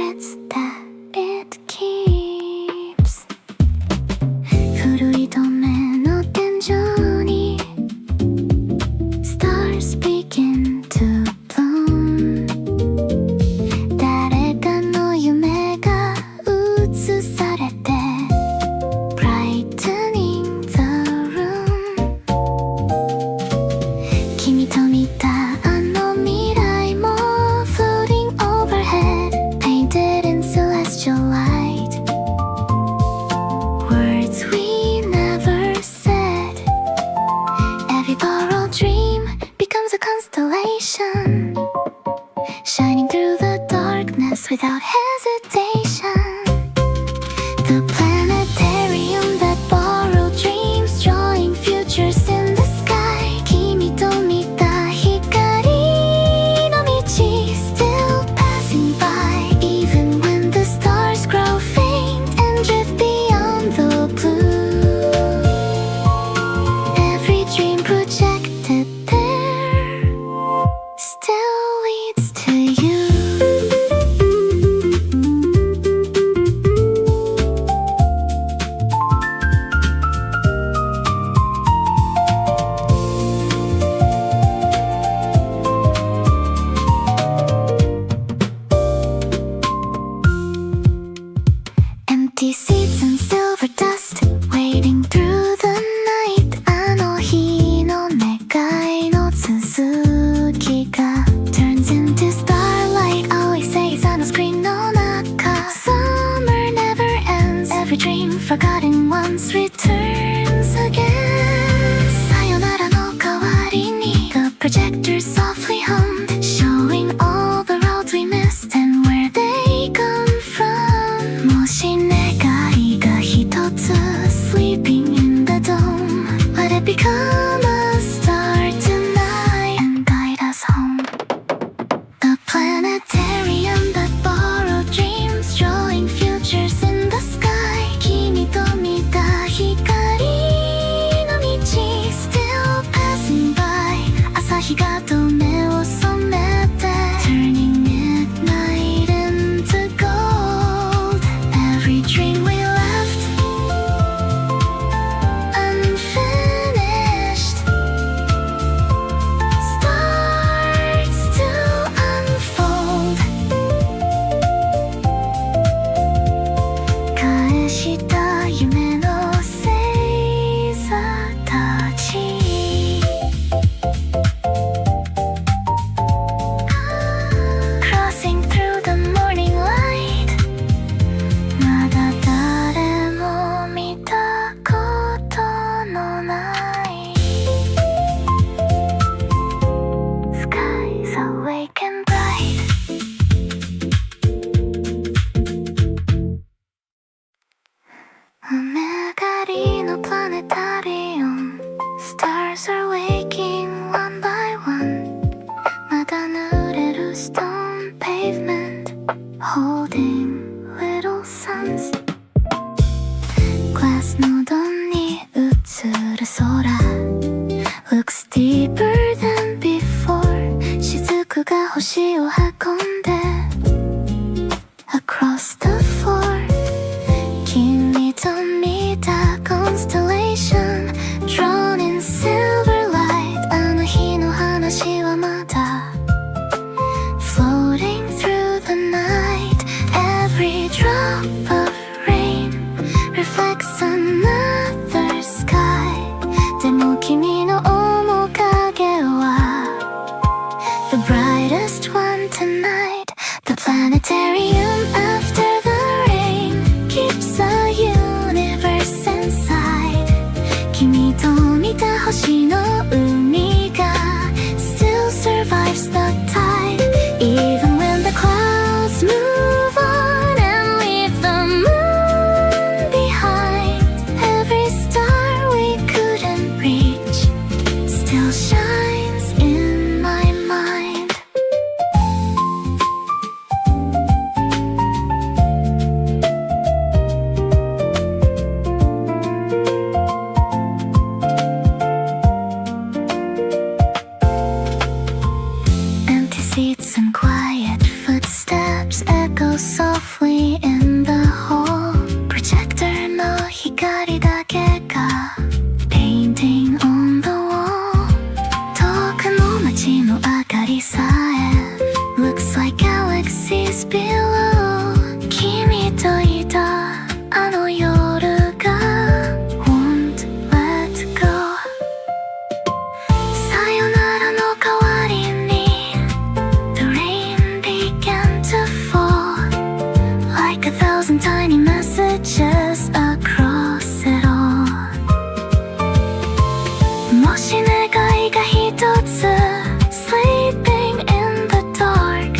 secrets that it keeps 古い透明の天井に Stars begin to bloom 誰かの夢が映されて Brightening the room 君と見たあの未来も Floating overhead Painted in celestial light Words we never said Every borrowed dream becomes a constellation Shining through the darkness without hesitation The planetarium that borrowed dreams Drawing futures in the sky 君と見た光の道 Still passing by Even when the stars grow faint And drift beyond the blue Every dream projected there Still leads to you Empty seats and silver dust Waiting through the night あの日の願いの続きが Turns into starlight Always says あのスクリーンの中 Summer never ends Every dream forgotten once returns again さよならの代わりに The projector softly hummed Showing all the roads we missed And where they come from もし願いが一つ Sleeping in the dome Let it become a star tonight And guide us home The planetarium that borrowed dreams Drawing futures in the sky 君と見た光の道 Still passing by 朝日がと目を染めて Turning midnight into gold Every dream we left Unfinished Starts to unfold 返した夢の星座たち Crossing through the morning light まだ誰も見たことのない Skies awake and bright 雨上がりのプラネタリウム Stars are waking one by one まだ濡れる stone pavement Holding little suns Glass のドに映る空 Looks deeper than before 雫が星を運んで Across the floor 君と見た constellation Drawn in silver light あの日の話はまだ Floating through the night Every drop of rain Reflects another sky でも君の面影は The brightest one tonight thousand tiny messages across it all もし願いが一つ Sleeping in the dark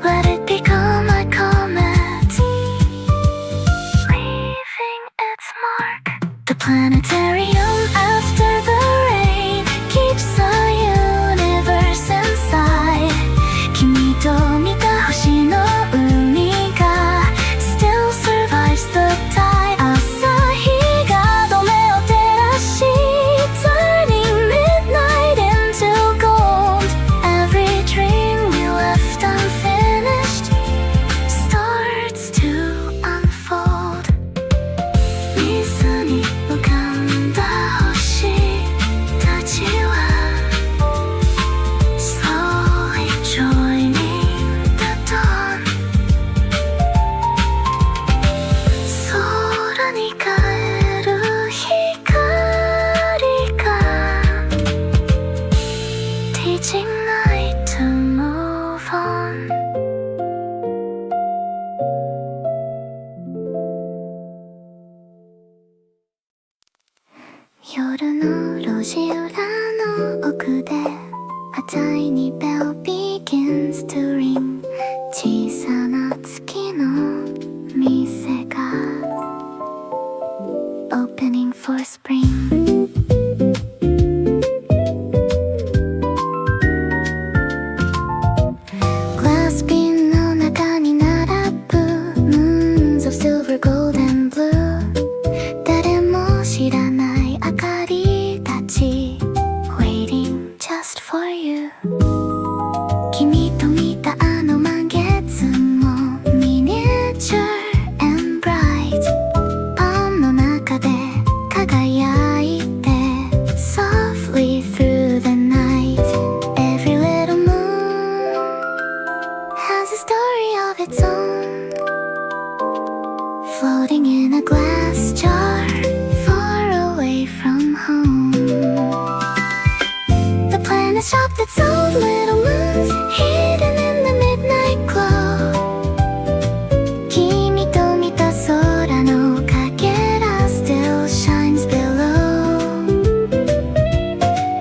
Let it become a comet Leaving its mark The planetarium after the rain Keeps the universe inside 君と見た星の海が Still survives the tide 朝日がどめを照らし Turning midnight into gold Every dream we left unfinished Starts to unfold 水に浮かんだ星たちは Slowly joining the dawn 空に帰る光が Teaching night to move on夜の路地裏の奥で A tiny bell begins to ring 小さな月の店が Opening for spring Glass bin の中に並ぶ Moons of silver, gold and blue 誰も知らない明かりたち Waiting just for you 君と見たあの満月も Miniature and bright パンの中で輝いて Softly through the night Every little moon Has a story of its own Floating in a glass jar Far away from home The planet shop that sold little moons Hidden in the midnight glow 君と見た空のかけら Still shines below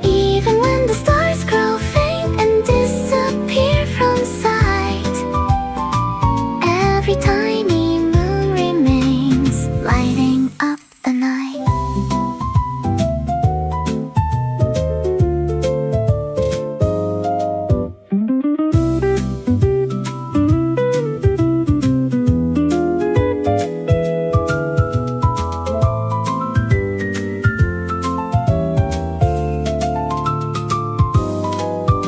Even when the stars grow faint And disappear from sight Every tiny moon remains Lighting up the night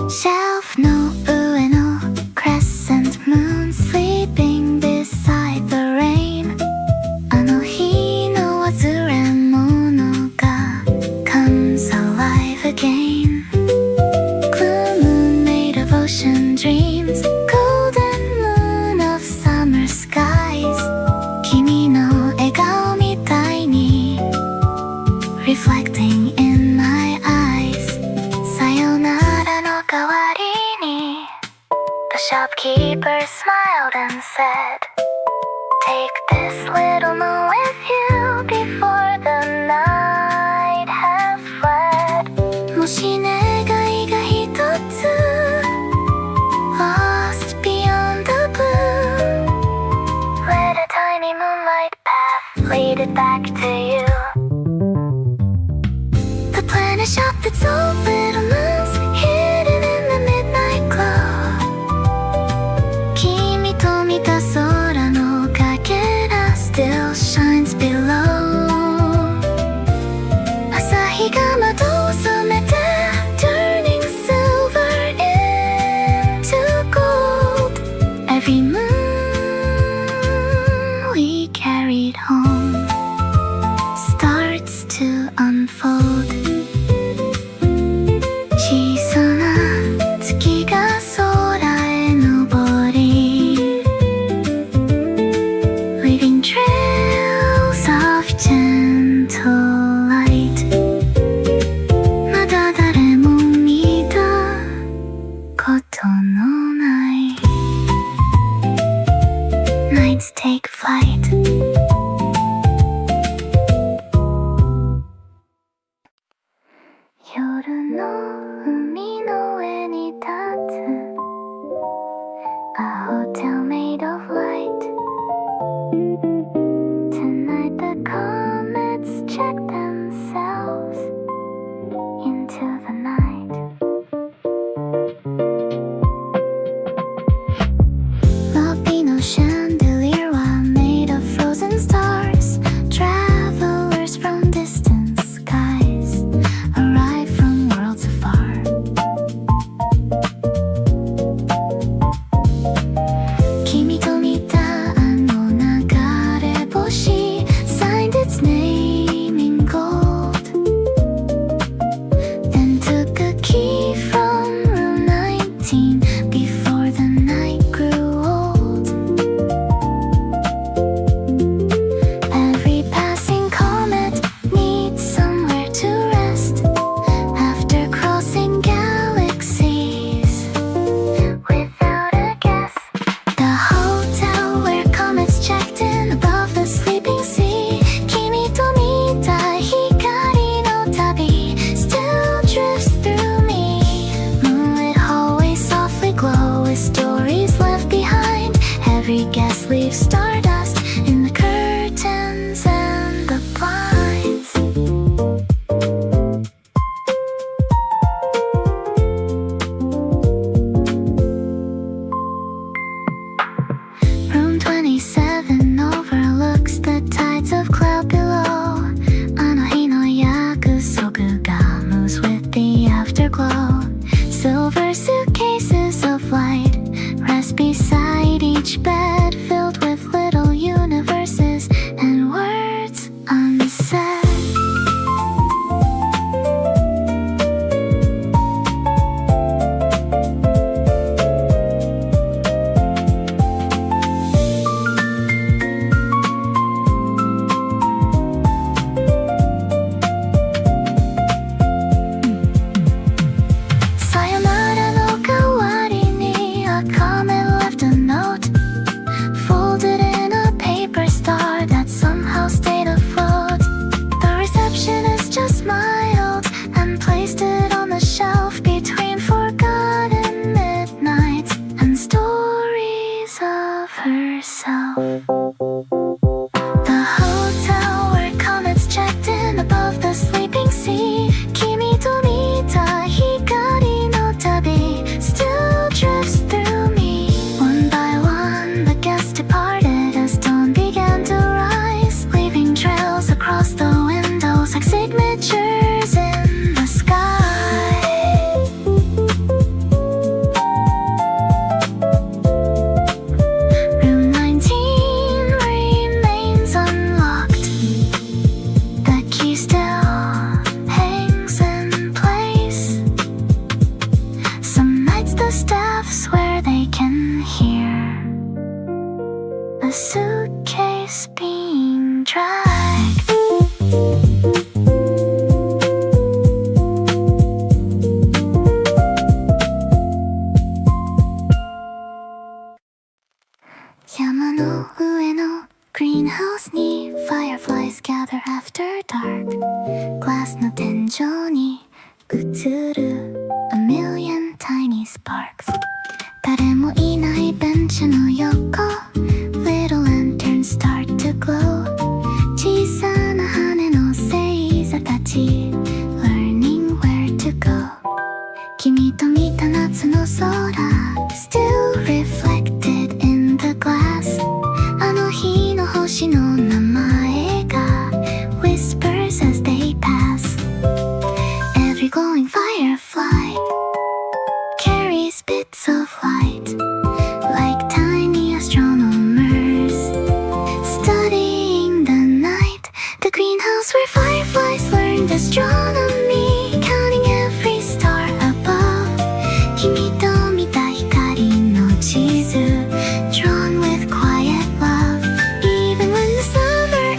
Shelf の上の Crescent moon Sleeping beside the rain あの日の忘れ物が Comes alive again Blue moon made of ocean dreams Golden moon of summer skies 君の笑顔みたいに Reflecting in my eyes さよならの代わりに The shopkeeper smiled and said Take this little moon with you Before the night has fled もし願いが一つ Lost beyond the blue Let a tiny moonlight path Lead it back to you The planet shop that sold little moons Hidden in the midnight glow 君と見た空のかけら Still shines below 朝日が窓を染めて Turning silver into gold Every moon we carried home Starts to unfold let's take flight. Yoru no umi no ue ni tatsu a hotel made of light. Tonight the comets check themselves into the night. Lobby no chandelier wa made of frozen stars. Travelers from distant skies arrive from worlds afar. Kimi to mita ano nagareboshi signed its name in gold. Then took a key from room 19 before the night grew old. Every passing comet needs somewhere to rest after crossing galaxies without a guess. The hotel where comets checked in above the sleeping sea. Kimi to mita hikari no tabi still drifts through me. Moonlit hallways softly glow with stories left behind. Every guest leaves stardust in the curtains and the blinds. Room 27 overlooks the tides of cloud below. Anohi no yakusoku ga moves with the afterglow. Silver suitcases of light rest beside each bed, filled with little universes and words unsaid. Sayonara no kawari ni a comet left a note, folded in a paper star that somehow stayed afloat. The receptionist just smiled and placed it on the shelf between forgotten midnights and stories of herself. The hotel where comets checked in above the sleeping sea. Kimi to mita hikari no tabi still drifts through me. One by one the guests departed as dawn began to rise, leaving trails across the windows like signatures in the sky. Room 19 remains unlocked. The key still hangs in place. Some nights the staff swear they can hear a suitcase being dragged. Yama no ue no greenhouse ni fireflies gather after dark. Glass no tenjou ni utsuru a million tiny sparks. 誰もいないベンチの横 Little lanterns start to glow. 小さな羽の星座たち Learning where to go. 君と見た夏の空 Still reflected in the glass. あの日の星の名前が Whispers as they pass. Every glowing firefly carries bits of light, like tiny astronomers studying the night. The greenhouse where fireflies learned astronomy, counting every star above. 君と見た光の地図 drawn with quiet love. Even when the summer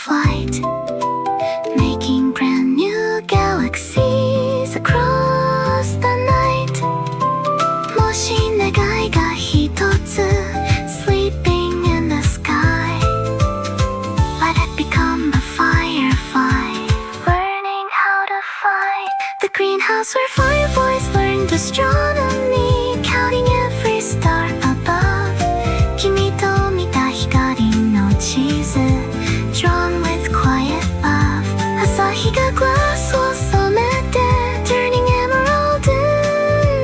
flight, making brand new galaxies across the night. もし願いが一つ sleeping in the sky, let it become a firefly, learning how to fight. The greenhouse where fireflies learned astronomy, counting every star above. 君と見た光の地図 drawn with quiet love. 朝日がグラスを染めて turning emerald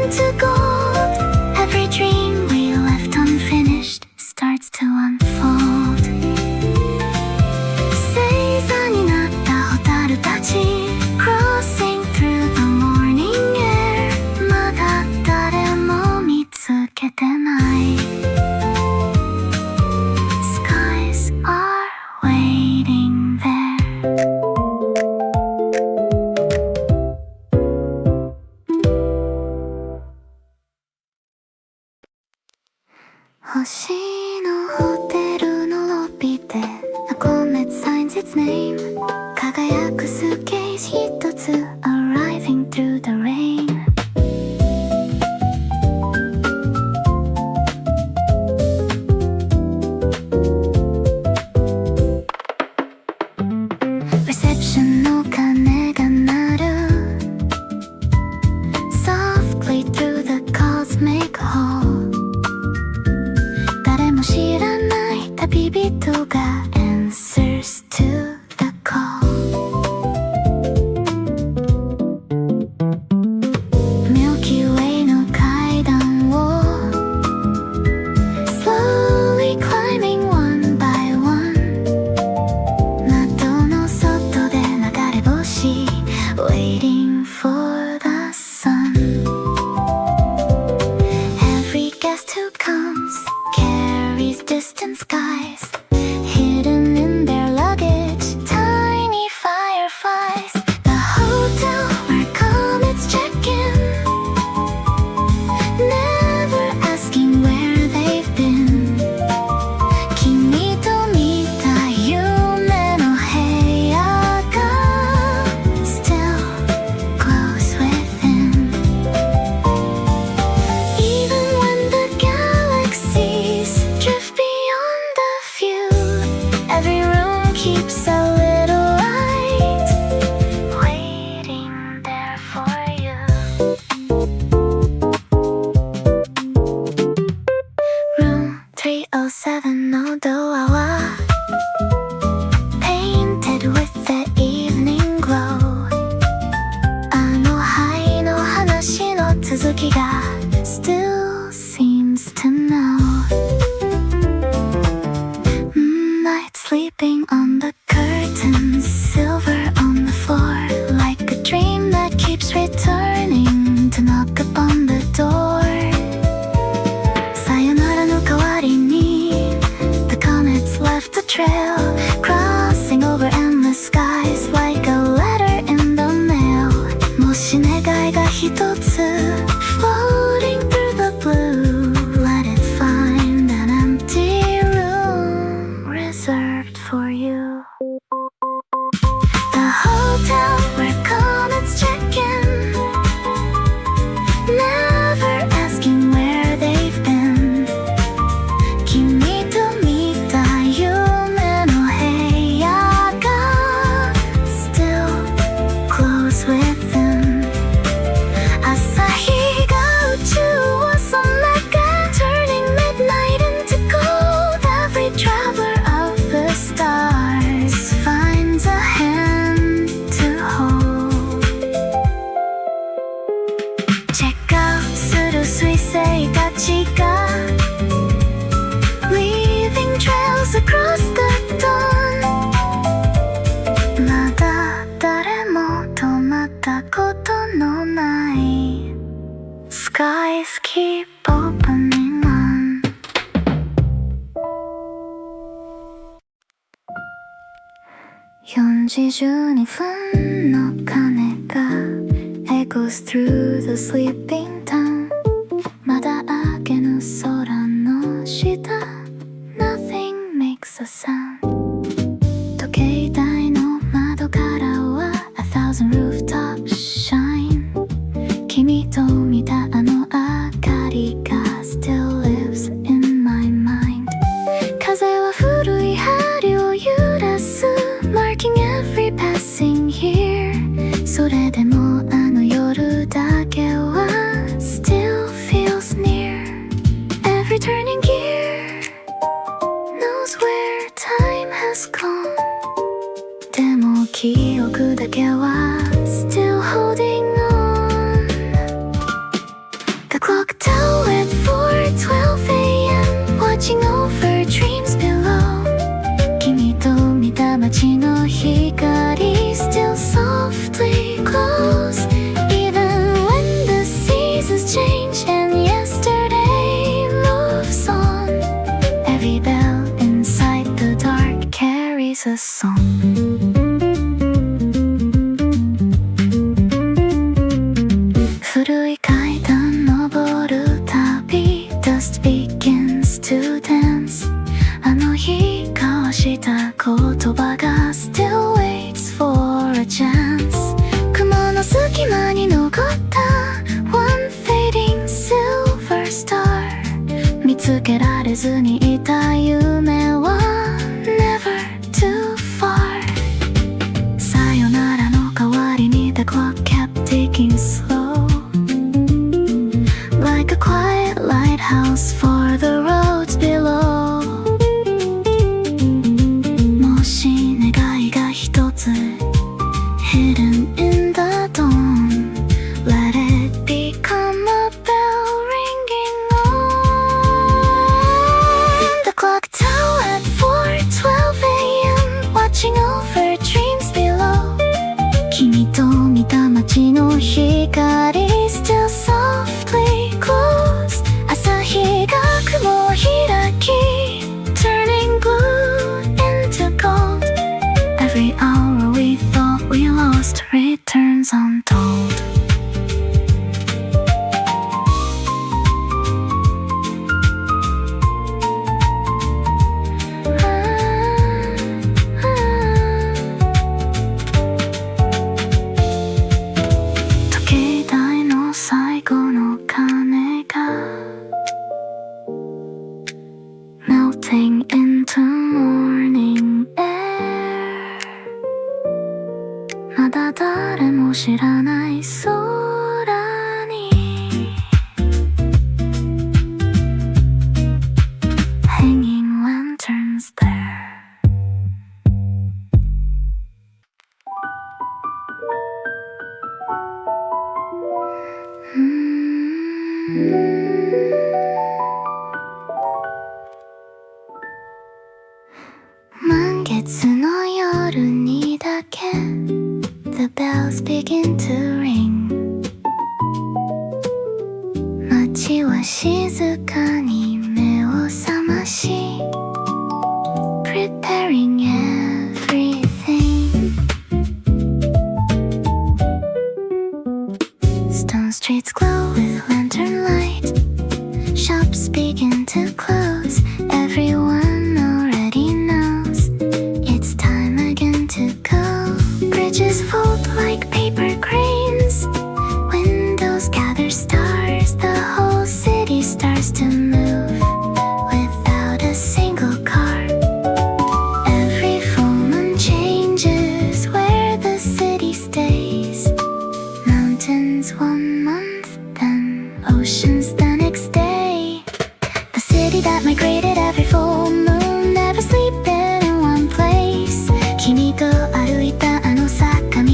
into gold. Every dream we left unfinished starts to unfold. 星座になった蛍たち crossing through the morning air. まだ誰も見つけてない Skies are waiting there. 星のホテルのロビーで A comet signs its name. 輝くスーケース一つ arriving through the rain. Reception の鐘が鳴る Softly through the cosmic hall. 誰も知らない旅人が answers to the call. Milky Way の階段を slowly climbing one by one. 窓の外で流れ星 waiting for the sun. Every guest who comes carries distant skies, hidden in their luggage, tiny fireflies. The hotel where comets check in, never asking where they've been. 君と見た夢の部屋が still glows within. Even when the galaxies drift beyond the view, every room keeps a little light waiting there for you. Room 307のドアは painted with the evening glow. あの灰の話の続きが still seems to know. Moonlight sleeping on the curtains, silver on the floor, like a dream that keeps returning to knock upon the door. さよならの代わりに the comets left a trail, crossing over endless skies like a letter in the mail. もし願いが一つ floating through the blue, let it find an empty room reserved for you. The hotel where comets check in, never asking where they've been. 君と見た夢の部屋が still glows within. 朝日が宇宙を染めて turning midnight into gold. Every traveler of the stars finds a hand to hold. Check out する彗星たちが leaving trails across the dawn. まだ誰も止まったことのない Skies keep opening on. 4時12分の鐘が echoes through the sleeping town. まだ明けぬ空の下 Nothing makes a sound. 時計台記憶だけは Still holding on. The clock towered for 12 a.m. Watching over dreams below. 君と見た街の光 Still softly close. Even when the seasons change and yesterday moves on. Every bell inside the dark carries a song. Dust begins to dance. あの日交わした言葉が Still waits for a chance. 雲の隙間に残った One fading silver star. 見つけられずにいた夢は Never too far. さよならの代わりに The clock kept ticking slow.Like a quiet lighthouse for the roads below. もし願いが一つ Hidden in the dawn. Let it become a bell ringing on. The clock towered for 12 a.m. Watching over dreams below. 君と見た街の光 Still softly close. 朝日が雲を開き Turning blue into gold. Every hour we thought we lost returns untold. Melting into morning air. まだ誰も知らない空に Hanging lanterns there. Mangetsu no yoru ni dake The bells begin to ring. 街は静かに目を覚まし Preparing everything. Stone streets glow with lantern light. Shops begin to close. Everyone already knows it's time again to go. Bridges fold like paper cranes. Windows gather stars. The whole city starts to move without a single car. Every full moon changes where the city stays. Mountains 1 month, then oceans the next day. The city that migrated every full moon, never sleeping in one place. 君と歩いたあの坂道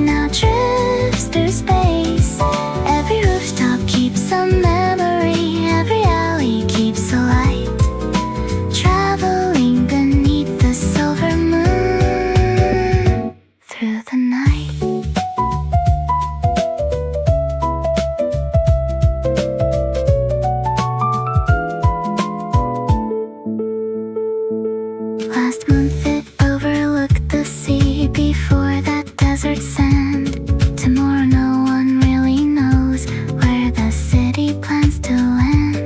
now drifts through space. Every rooftop keeps a memory. Every alley keeps a light. Traveling beneath the silver moon through the night. Last month it overlooked the sea. Before that desert sand. Tomorrow no one really knows where the city plans to land.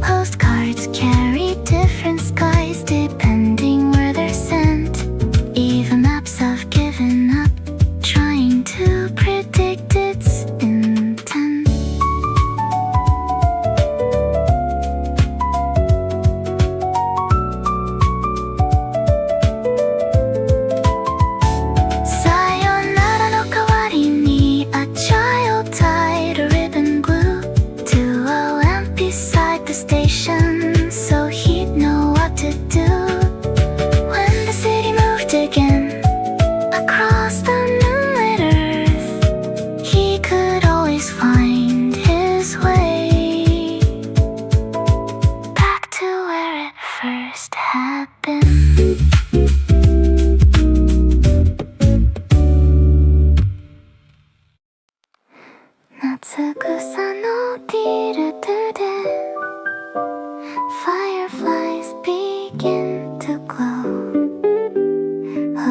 Postcards carry different skies depending where they're sent. Even maps have given up trying to predict its intent. Sayonara no kawari ni a child tied a ribbon glue to a lamp beside the station so he'd know what to do when the city moved again across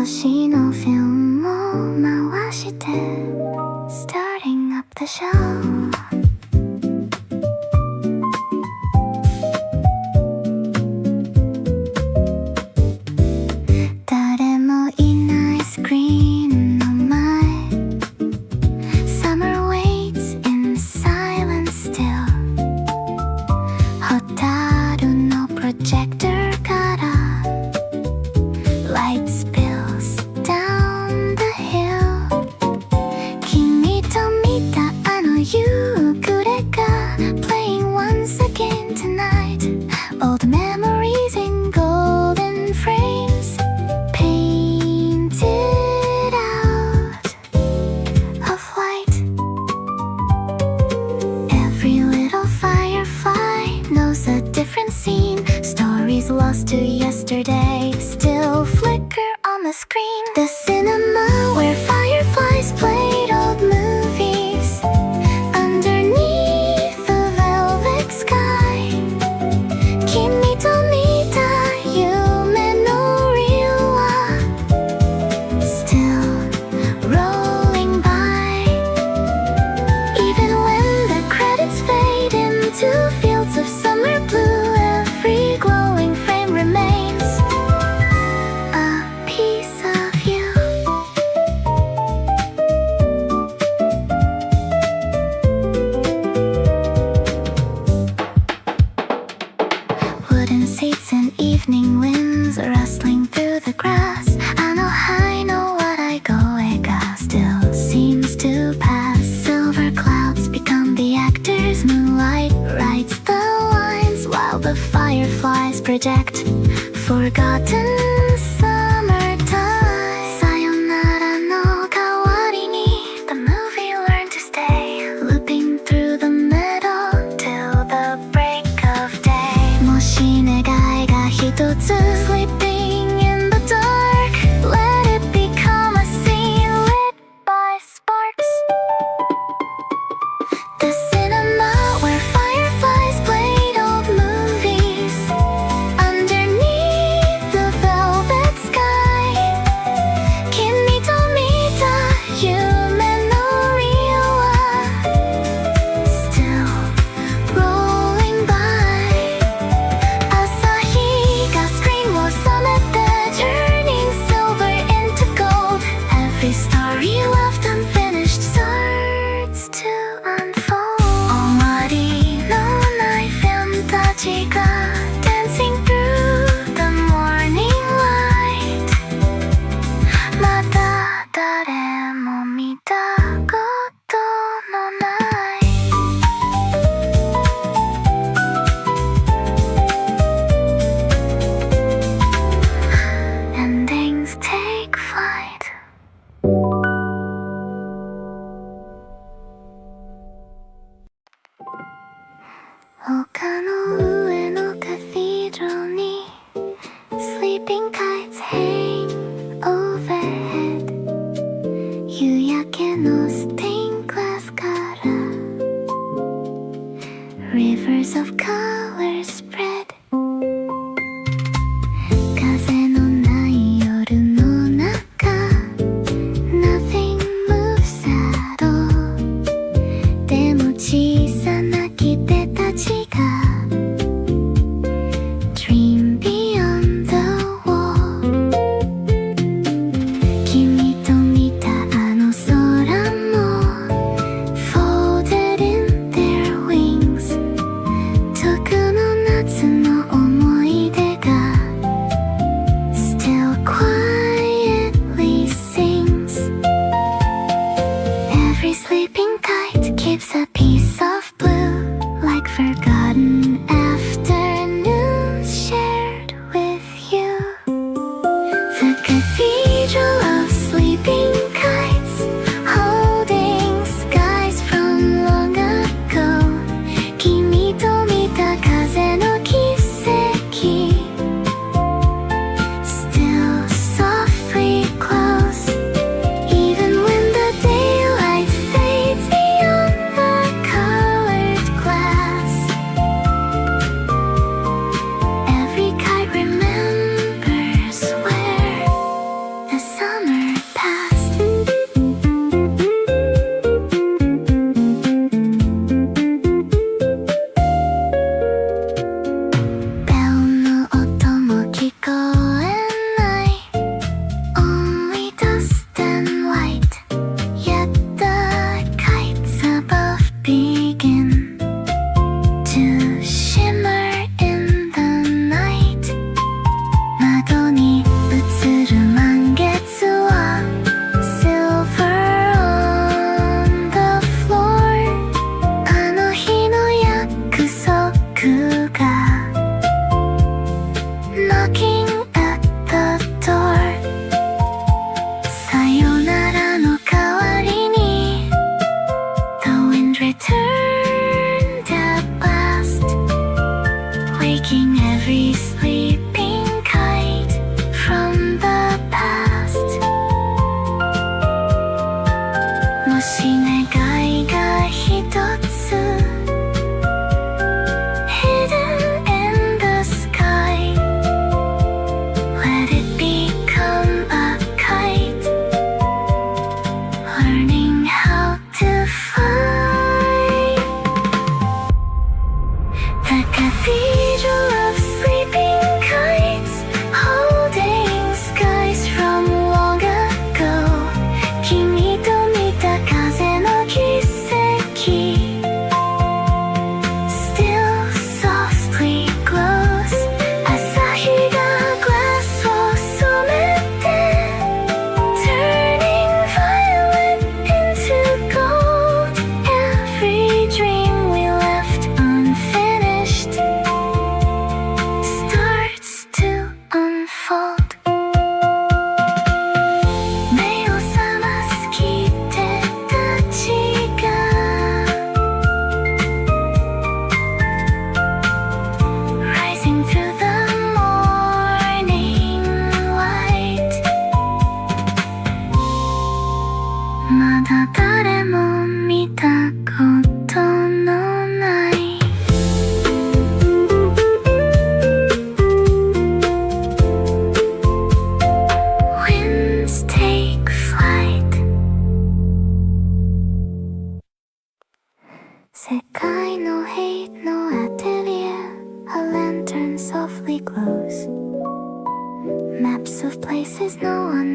星のフィルムを回して Starting up the show誰もいないスクリーンの前 Summer waits in silence still ホタルのプロジェクターから Light spills down the hill 君と見たあの夕暮れが Playing once again tonight Old memories in golden frames Painted out of white Every little firefly knows a different scene Stories lost to yesterday Still flicker on the screen The cinema where fireflies played old movies Underneath the velvet sky 君と見た夢のリールは Still rolling by Even when the credits fade into fields of summer blue Every glowing frame remains a piece of you Wooden seats and evening winds rustling through the grass I know I know what I go ega still seems to pass Silver clouds become the actors Moonlight writes the lines While the fireflies project Forgotten summertime Sayonara no kawari ni The movie learned to stay Looping through the middle Till the break of day もし願いが一つ Sleeping in the dark Let it become a scene lit by sparks The cinema where fireflies played old movies Underneath the velvet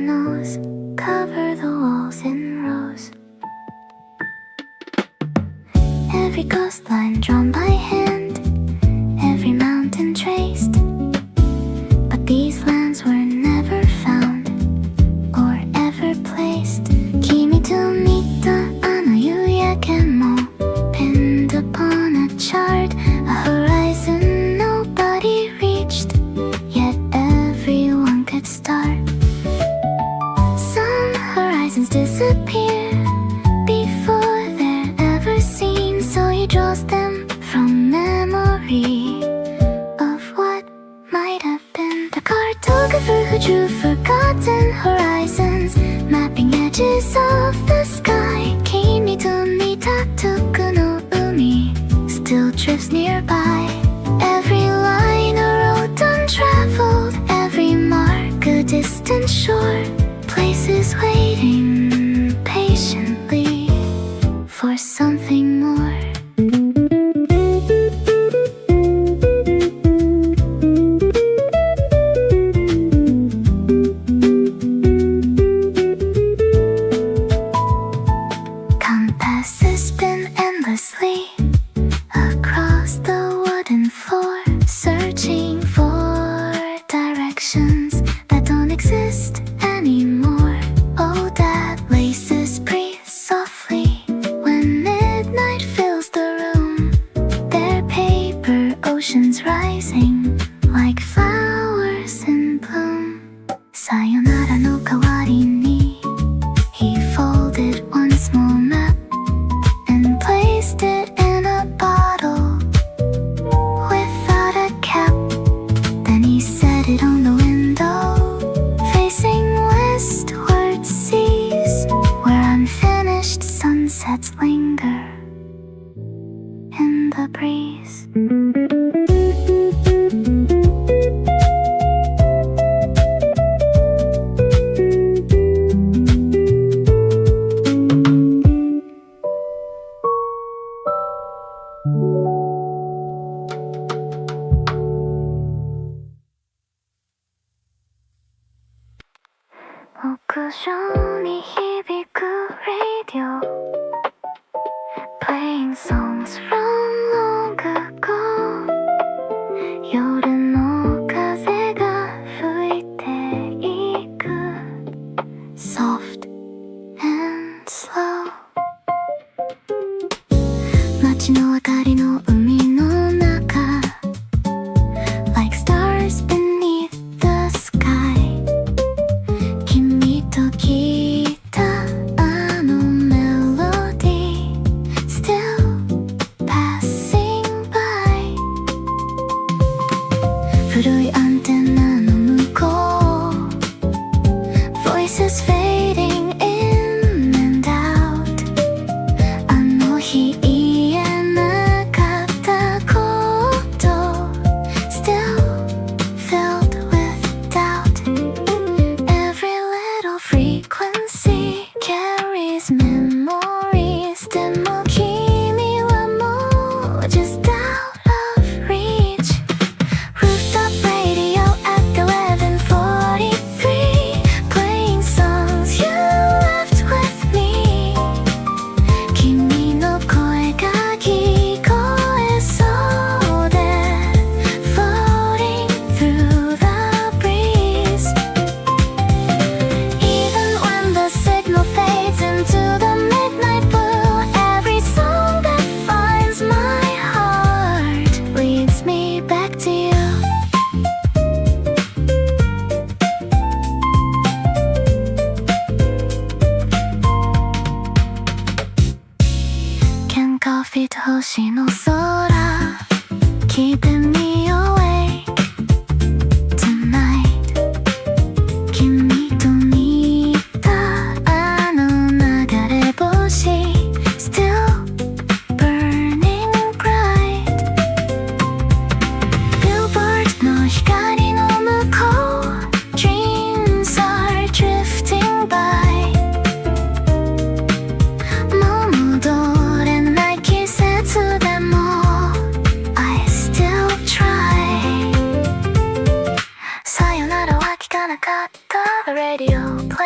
nose, cover the walls in rows. Every coastline drawn by hand, every mountain traced. But these lands were never found or ever placed. Kimi to Mita, ano yuyake mo, pinned upon a chart, a horizon nobody reached, yet everyone could start. Some horizons disappear before they're ever seen, so he draws them from memory of what might have been. The cartographer who drew forgotten horizons, mapping edges of the sky. Kimi to Mitatoku no umi still drifts nearby. Every line a road untraveled, every mark a distant shore. Places waiting patiently for something more. Compasses spin endlessly across the wooden floor, searching for directions that don't exist anymore. Oh, that laces breathe softly when midnight fills the room. Their paper oceans rising like flowers in bloom. Sayonara no kawari ni, he folded one small map and placed it in a bottle without a cap. Then he set it on the window, facing westward seas, where unfinished sunsets linger in the breeze. Okusho響く radio, playing songs from long ago. 夜の風が吹いていく soft and slow. 街の明かりの海の中 like stars beneath the sky. 君と聞いたあのメロディー still passing by. 古いアンテナの向こう voices fading in and out. あの日言えなかったこと still filled with doubt. Every little frequency carries memories. でも君はもう just out of reach. Rooftop radio at 11:43, playing songs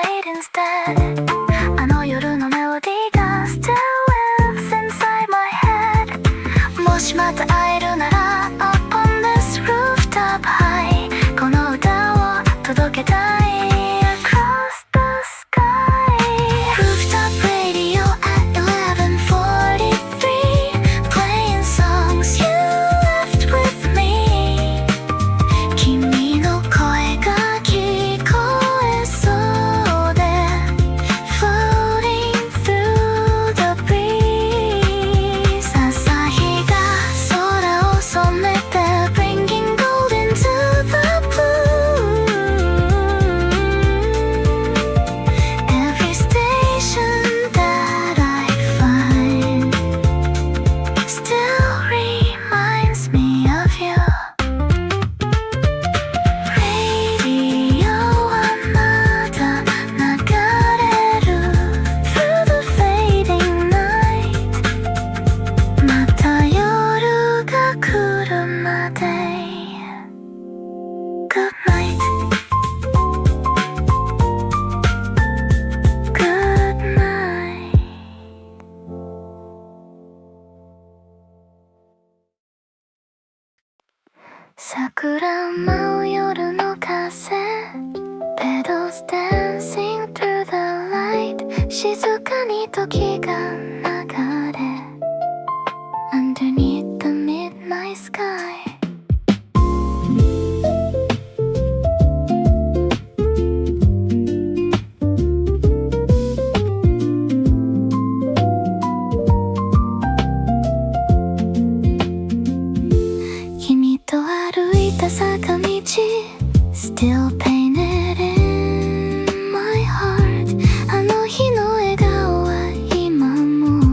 played instead あの夜のメロディーが Still lives inside my head もしまた会えるなら Up on this rooftop high この歌を届けたい Across the sky Rooftop radio at 11:43 Playing songs you left with me 君の声が聞こえそうで Floating through the breeze 朝日が空を染めて Bringing gold into the blue Every station that I find Still reminds me of you Radio はまだ流れる Through the fading night また夜が来るまで Good night Good night 桜舞う夜の風 Petals dancing through the light 静かに時が流れ Underneath the midnight sky君と歩いた坂道 Still painted in my heart あの日の笑顔は今も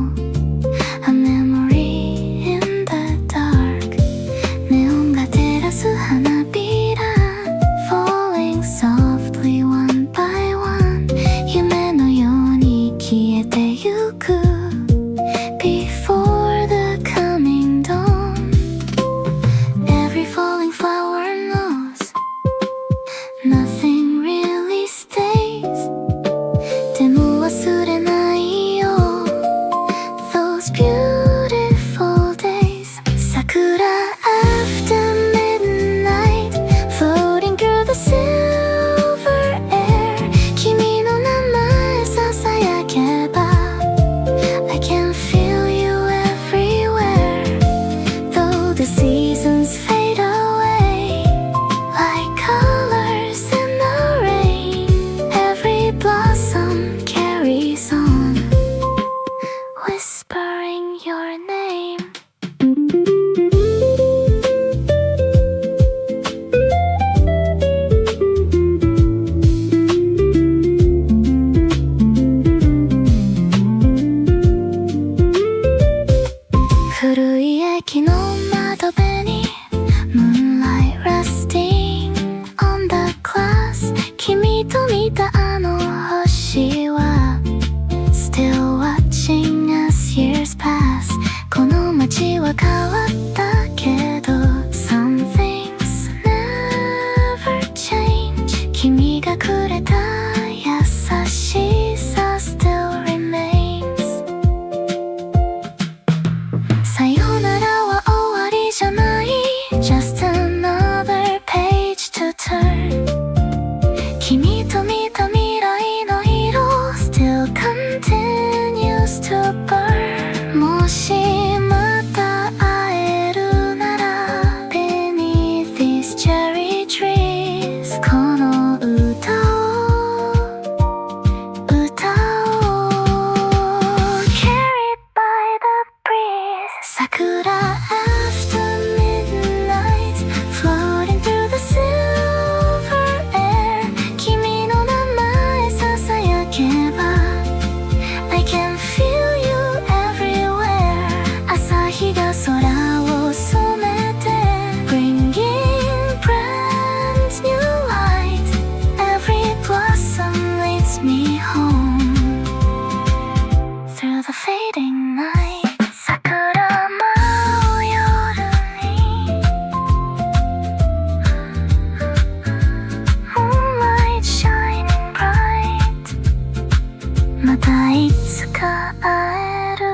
あいつか会える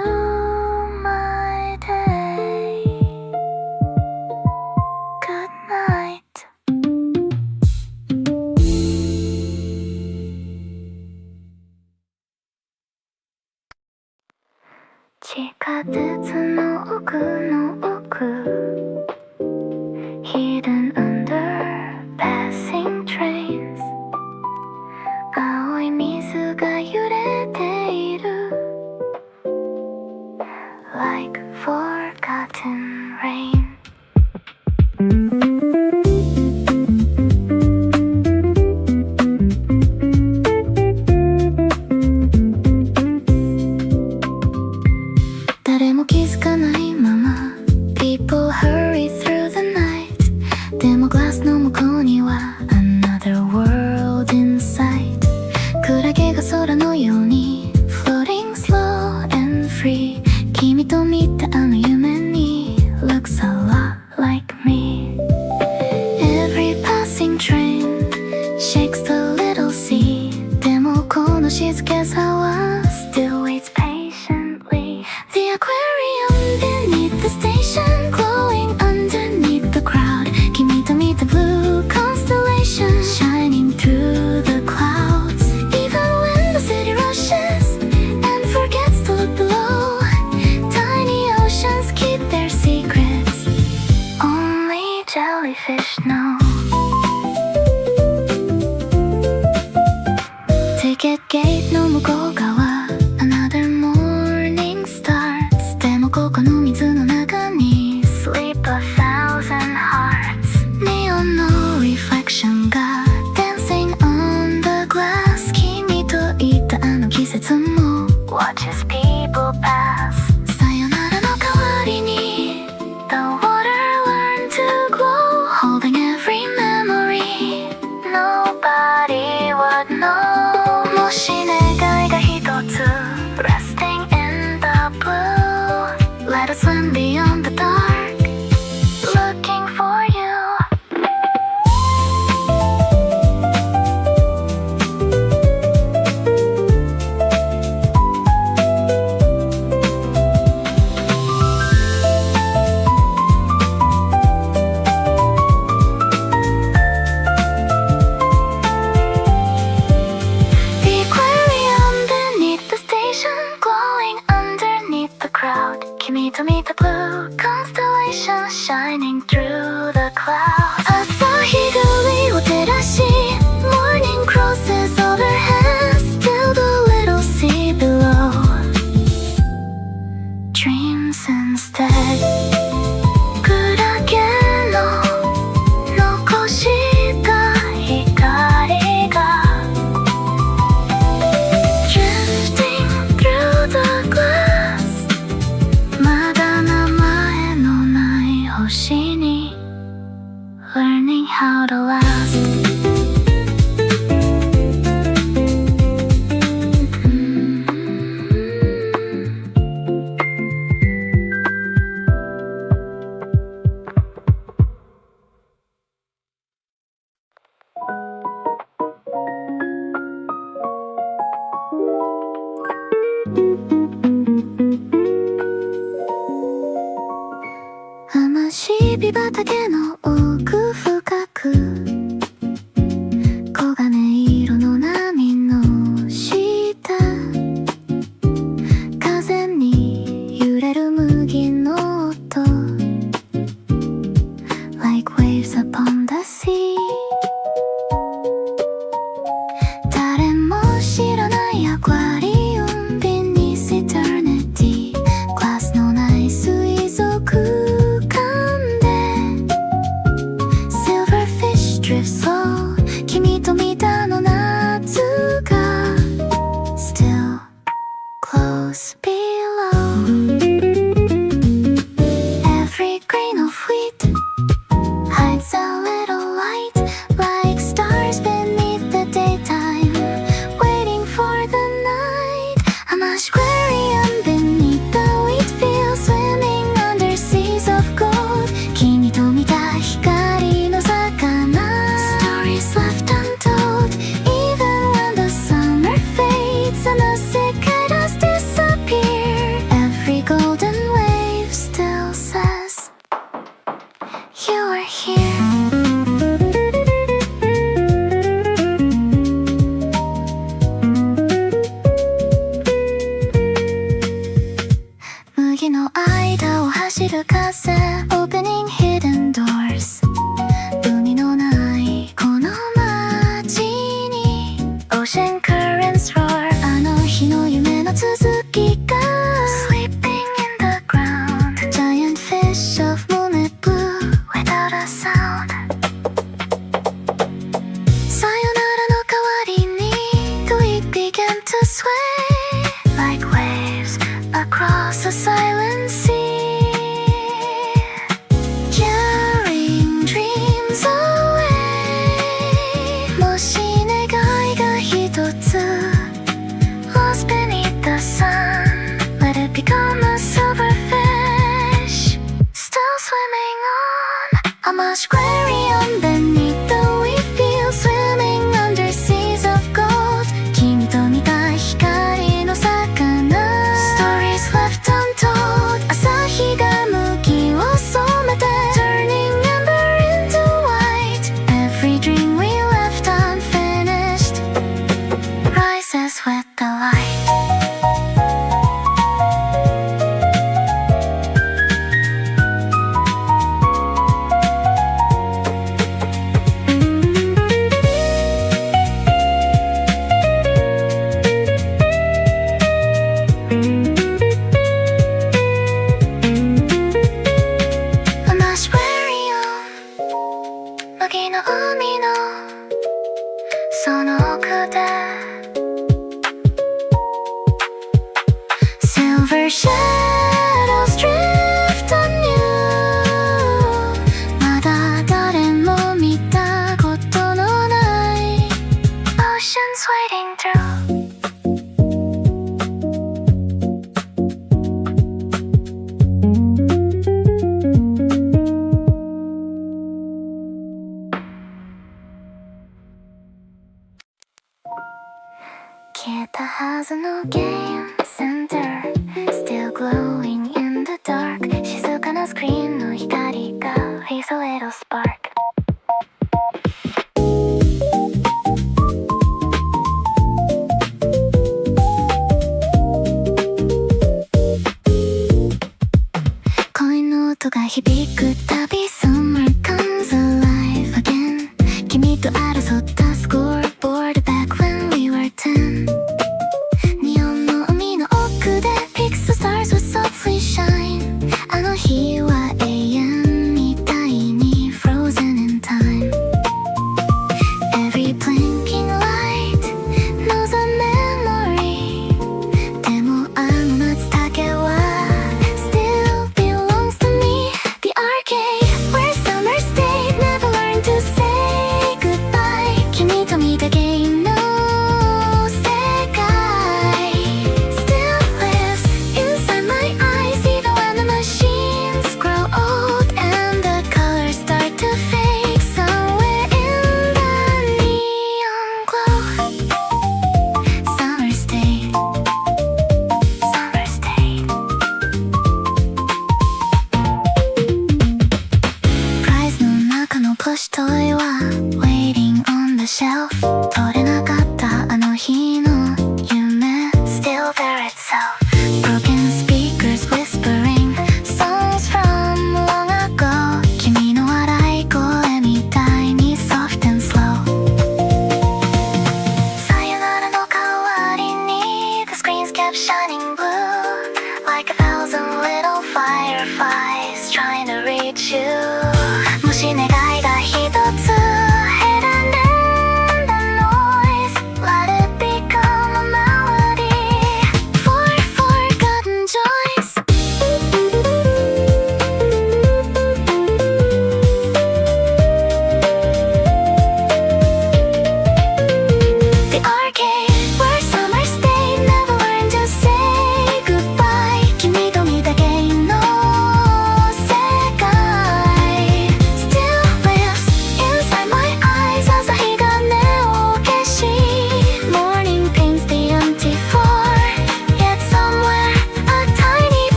My day Good night地下鉄の奥の奥 Hidden under passing trains 青い水が揺れている Like forgotten rain 誰も気づかないまま People hurry through the night でもグラスの向こうには Another world in sight クラゲが空のように Floating slow and free 君と見たあの夢に Looks a lot like me Every passing train Shakes the little sea でもこの静けさは Still waits patiently The aquarium beneath the station Glowing underneath the crowd 君と見た blue constellation Shining through the clouds Even when the city rushes And forgets to look below Tiny oceans keep their secrets Only jellyfish know Ticket gate の向こう側 Another morning starts でもここの水の中に Sleep a thousand hearts Neon の reflection が Dancing on the glass 君といたあの季節も Watch as people pass さよならの代わりに The water learned to glow Holding every memory Nobody would know もし願いが一つ Resting in the blue Let us swim beyond the dark Looking for you The aquarium beneath the station Glowing underneath the crowd 君と見た blue constellation Shining through the clouds 朝日が上を照らし Morning crosses overhead Still the little sea below Dreams instead クラゲの残した光が Drifting through the glass まだ名前のない星に Learning how to last甘しび畑の奥深く黄金色の波の下風に揺れる麦の音 Like waves upon the sea 誰も知らないアクアリウム Beneath eternity グラスのない水族館で sirens roar あの日の夢の続きが Sleeping in the ground Giant fish of moonlit blue Without a sound さよならの代わりに The week began to sway Like waves across a silent sea Carrying dreams away もし願いが一つ Lost beneath the sun Let it become a silverfish Still swimming on A much aquarium beneath the wheat field Swimming under seas of gold 君と見た光の魚 Stories left untold 朝日が麦を染めて Turning amber into white Every dream we left unfinished Rises with the light A much aquarium 麦の海のその奥で Silver shadows drift on you まだ誰も見たことのない Oceans wading through消えたはずのゲームセンター Still glowing in the dark 静かなスクリーンの光が Face a little spark恋の音が響くたび Summer comes alive again 君と争ったスコアボード Back when we were 10日本の海の奥で Pixel stars would softly shine あの日は永遠みたいに Frozen in time Every blinking light knows a memory でもあの夏だけは Still belongs to me The arc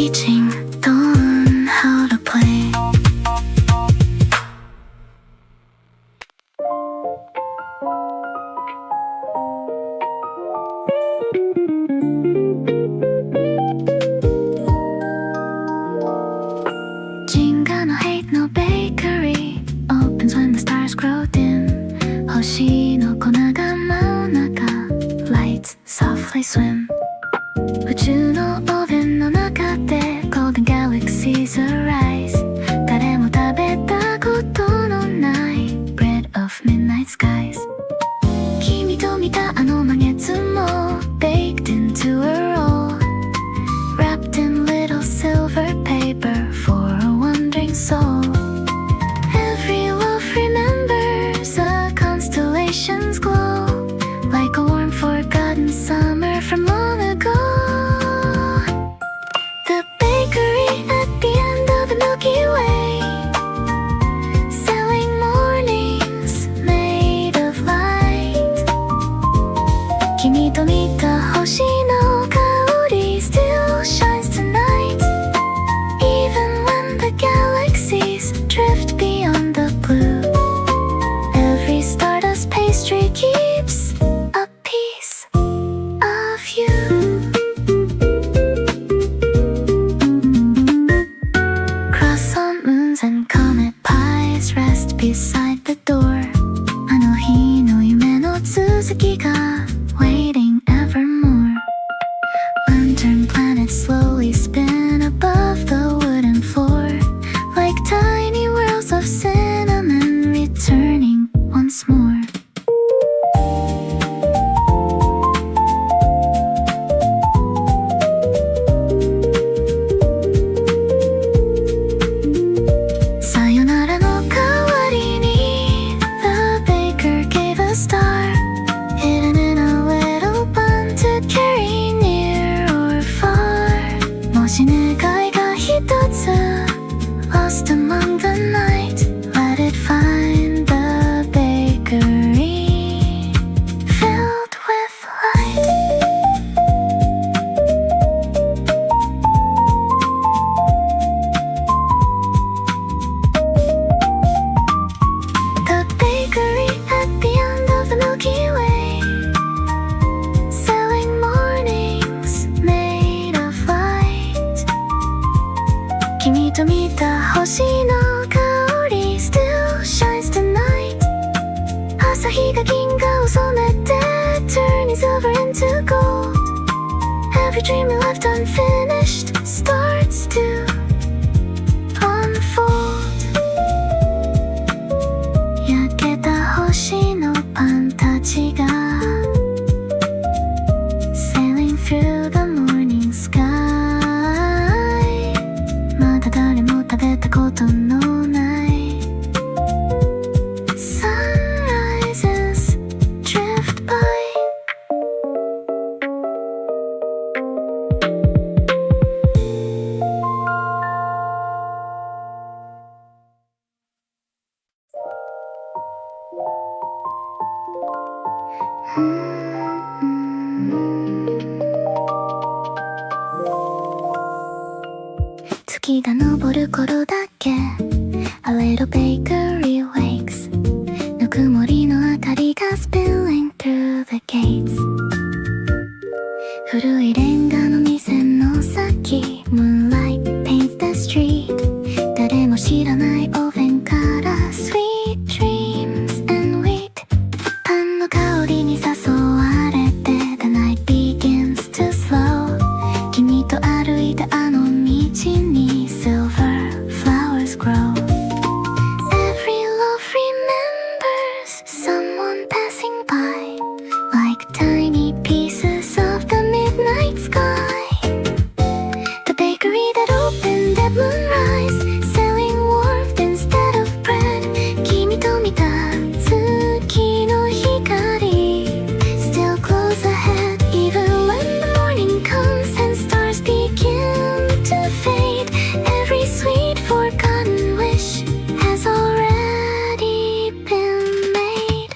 teaching Dawn how to play. Jinga no hate no bakery opens when the stars grow dim. Hoshi no kona ga mao naka lights softly swim. 宇宙のオーブンの中で Golden galaxies arise. 誰も食べたことのない Bread of midnight skies. 君と見たあの満月も Baked into a roll. Wrapped in little silver paper for a wandering soul. Every loaf remembers a constellation's glow. Like a warm forgotten summer from long ago. The bakery at the end of the Milky Way, selling mornings made of light. 君と見た星の香り still shines tonight. Even when the galaxies drift beyond the blue, every stardust pastry keeps a piece of you. Croissant moons and comet pies rest beside the door. あの日の夢の続きが waiting evermore. Lantern planets slowly spin above the wooden floor, like tiny whirls of cinnamon returning once more. Sayonara no kawari ni the baker gave a star, hidden in a little bun to carry near or far. もし願いが一つ lost among the night, let it find the bakery filled with light. The bakery at the end of the Milky Way, selling mornings made of light. 君と見た星の香り still shines tonight. 朝日が銀河を染めて turning silver into gold. Every dream we left unfinished starts to unfold. 焼けた星のパンたちが sailing through the morning sky. まだ誰も食べたことのない sunrises drift by. "月が昇る頃だけ A little bakery wakes. ぬくもりの明かりが spilling through the gates. 古いレンガの店の先 Moonlight paints the street. 誰も知らないオーブンから Sweet dreams and wheat. パンの香りに誘われて The night begins to slow. 君と歩いたあの道に Silver flowers grow. Every loaf remembers someone passing by, like tiny pieces of the midnight sky. The bakery that opened at moonrise, selling warmth instead of bread. 君と見た月の光 still glows ahead, even when the morning comes and stars begin to fade. Every sweet forgotten wish has already been made.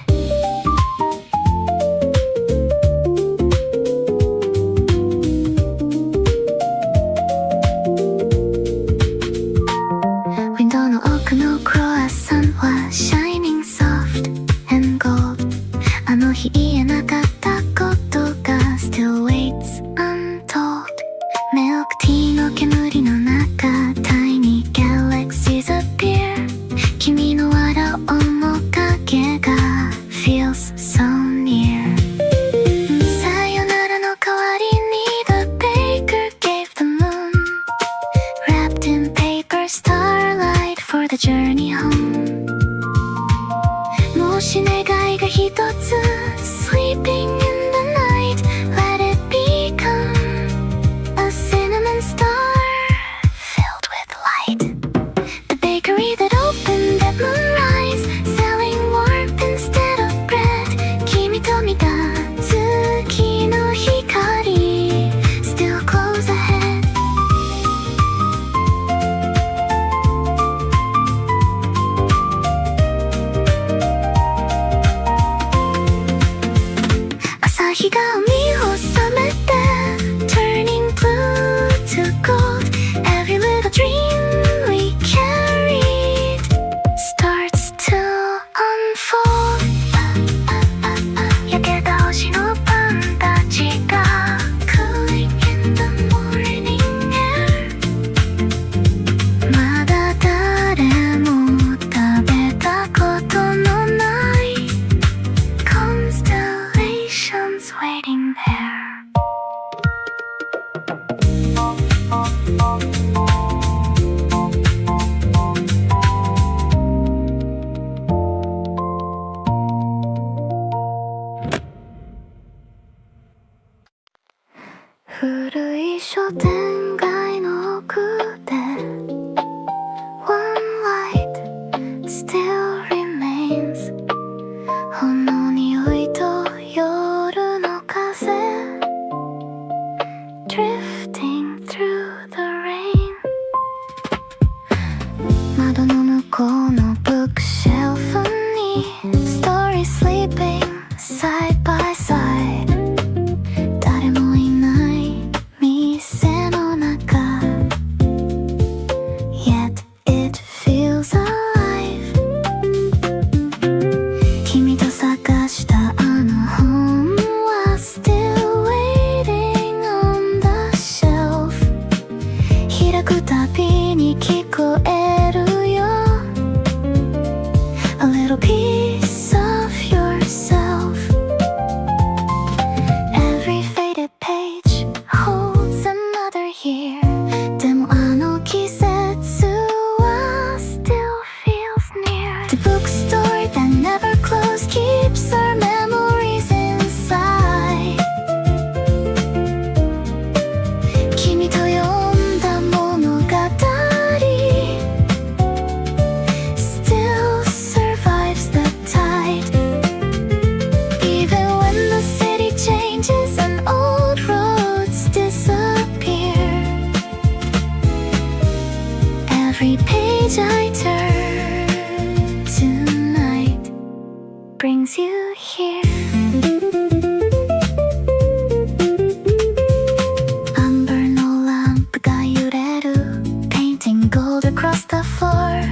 the journey home もし願いが一つ Sleeping in the night Let it become a cinnamon star Filled with light The bakery that opened at moonrise Selling warmth instead of bread 君と見た月の光 Still close ahead朝日が海を染めて Turning blue to gold Every little dream we carried Starts to unfold 焼けた星のパンたちが Cooling in the morning air まだ誰も食べたことのない Constellations waiting there 古い商店街の奥で One light still remains 炎匂いと夜の風 Drifting through the rain 窓の向こうのブックシェルフに Story sleeping side by side 誰もいない店の中 Yet it feels alive 君と探したあの本は Still waiting on the shelf 開くたびに聞こえるよ A little piece of yourself Every faded page holds another year でもあの季節は Still feels near The bookstore that never closed keeps our memories inside 君と読んだ物語 Still survives the tide Even when the city changes and old roads disappear Every page I turn tonight brings you here アンバーのランプが揺れる Painting gold across the floor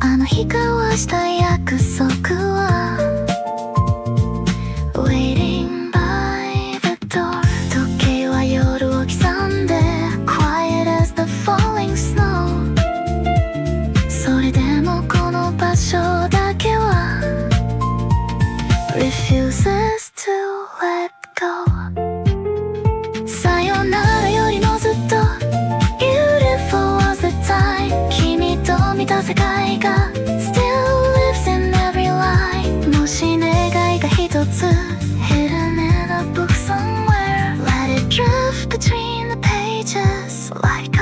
あの日交わした約束は Waiting by the door 時計は夜を刻んで Quiet as the falling snow それでもこの場所だけは Refuses to let go さよならよりもずっと Beautiful was the time 君と見た世界が Still lives in every line もし願いが一つ Hidden in a book somewhere Let it drift between the pages Like